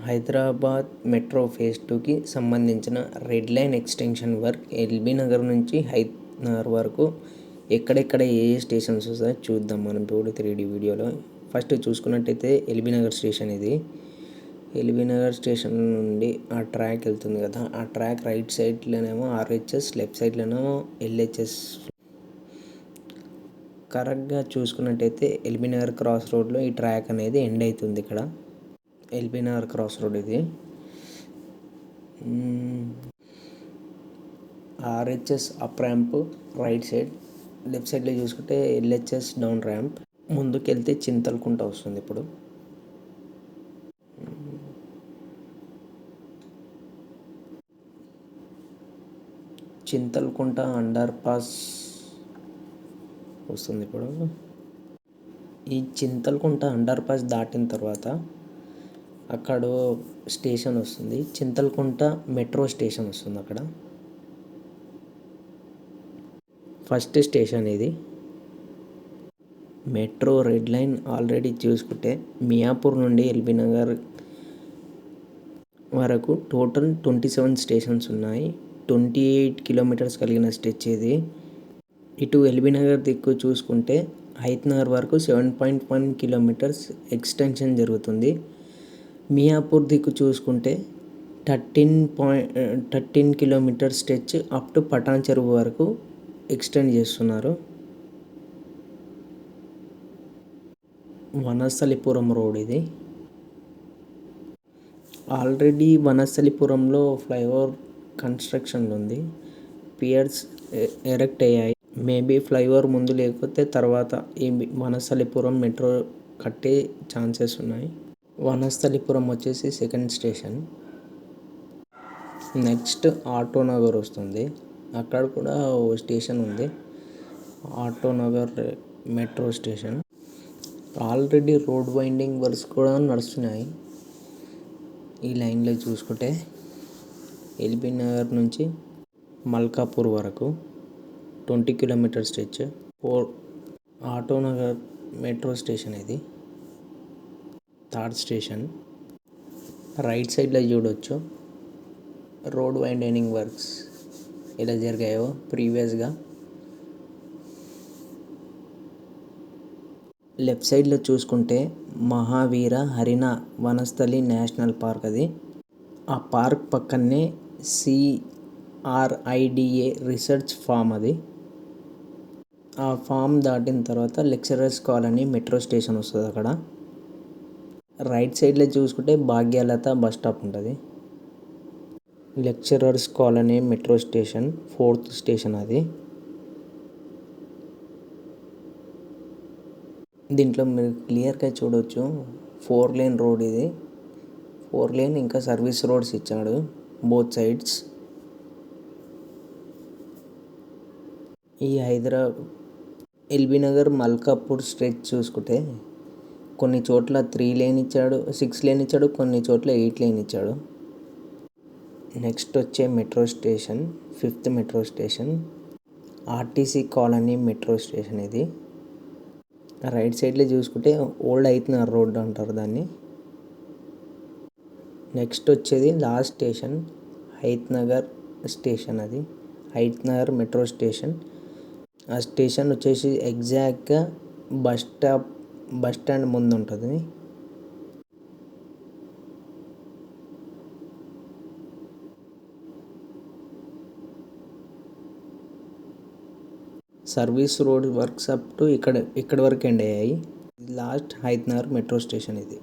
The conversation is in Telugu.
హైదరాబాద్ మెట్రో ఫేజ్ 2కి సంబంధించిన red line extension work LB Nagar నుంచి హైత్ నగర్ వరకు ఎక్కడెక్కడ ఏ స్టేషన్స్ వస్తాయో చూద్దాం మనం ఇప్పుడు 3D వీడియోలో. ఫస్ట్ చూసుకున్నట్టయితే ఎల్బీ నగర్ స్టేషన్ ఇది. ఎల్బీ నగర్ స్టేషన్ నుండి ఆ ట్రాక్ వెళ్తుంది కదా, ఆ ట్రాక్ రైట్ సైడ్లోనేమో ఆర్హెచ్ఎస్, లెఫ్ట్ సైడ్లోనేమో ఎల్హెచ్ఎస్. కరెక్ట్గా చూసుకున్నట్టయితే ఎల్బీ నగర్ క్రాస్ రోడ్లో ఈ ట్రాక్ అనేది ఎండ్ అవుతుంది. ఇక్కడ ఎల్బీ నగర్ క్రాస్ రోడ్ ఇది. RHS up ramp right side, left సైడ్లో చూసుకుంటే ఎల్హెచ్ఎస్ డౌన్ ర్యాంప్. ముందుకు వెళ్తే చింతలకుంట వస్తుంది. ఇప్పుడు చింతలకుంట అండర్ పాస్ వస్తుంది. ఇప్పుడు ఈ చింతలకుంట అండర్ పాస్ దాటిన తర్వాత అక్కడ స్టేషన్ వస్తుంది, చింతలకుంట మెట్రో స్టేషన్ వస్తుంది. అక్కడ ఫస్ట్ స్టేషన్ ఇది. మెట్రో రెడ్ లైన్ ఆల్రెడీ చూసుకుంటే మియాపూర్ నుండి ఎల్బీ నగర్ వరకు టోటల్ 27 స్టేషన్స్ ఉన్నాయి. 28 కిలోమీటర్స్ కలిగిన స్ట్రెచ్ ఇది. ఇటు ఎల్బీ నగర్ దిక్కు చూసుకుంటే హైత్ నగర్ వరకు 7.1 కిలోమీటర్స్ ఎక్స్టెన్షన్ జరుగుతుంది. మియాపూర్ దిక్కు చూసుకుంటే 13 kilometres stretch up to Patancheru వరకు ఎక్స్టెండ్ చేస్తున్నారు. వనస్థలిపురం రోడ్ ఇది. ఆల్రెడీ వనస్థలిపురంలో ఫ్లైఓవర్ కన్స్ట్రక్షన్లో ఉంది. పియర్స్ ఎరెక్ట్ అయ్యాయి. మేబీ ఫ్లైఓవర్ ముందు లేకపోతే తర్వాత ఈ వనస్థలిపురం మెట్రో కట్టే ఛాన్సెస్ ఉన్నాయి. వనస్థలిపురం వచ్చేసి second station. Next auto Nagar వస్తుంది. అక్కడ కూడా ఓ స్టేషన్ ఉంది, auto Nagar metro station. Already road winding works కూడా నడుస్తున్నాయి. ఈ లైన్లో చూసుకుంటే ఎల్బీ నగర్ నుంచి మల్కాపూర్ వరకు 20 kilometre stretch. Auto Nagar metro station ఇది, థర్డ్ స్టేషన్. రైట్ సైడ్లో చూడవచ్చు రోడ్ వైండనింగ్ వర్క్స్ ఎలా జరిగాయో ప్రీవియస్గా. లెఫ్ట్ సైడ్లో చూసుకుంటే మహావీర హరిణ వనస్థలి నేషనల్ పార్క్ అది. ఆ పార్క్ పక్కనే CRIDA రీసెర్చ్ ఫామ్ అది. ఆ ఫామ్ దాటిన తర్వాత లెక్చరర్స్ కాలనీ మెట్రో స్టేషన్ వస్తుంది. అక్కడ రైట్ సైడ్లో చూసుకుంటే భాగ్యలత బస్ స్టాప్ ఉంటుంది. Lecturers colony metro station fourth station అది. దీంట్లో మీరు క్లియర్గా చూడవచ్చు 4 లేన్ రోడ్ ఇది. 4 లేన్ ఇంకా సర్వీస్ రోడ్స్ ఇచ్చాడు బోత్ సైడ్స్. ఈ ఎల్బీ నగర్ మల్కాపూర్ స్ట్రెచ్ చూసుకుంటే కొన్ని చోట్ల 3 లేన్ ఇచ్చాడు, 6 లేన్ ఇచ్చాడు, కొన్ని చోట్ల 8 లేన్ ఇచ్చాడు. నెక్స్ట్ వచ్చే metro station 5th metro station RTC colony metro station ఇది. రైట్ సైడ్లో చూసుకుంటే ఓల్డ్ హైత్ నగర్ రోడ్ అంటారు దాన్ని. నెక్స్ట్ వచ్చేది last station Hayath Nagar station అది, హైత్ నగర్ మెట్రో స్టేషన్. ఆ స్టేషన్ వచ్చేసి ఎగ్జాక్ట్గా బస్ స్టాండ్ ముందు ఉంటుంది. Service road works up to ఇక్కడ వరకు ఎండ్ అయ్యాయి. Last Hayath Nagar metro station ఇది.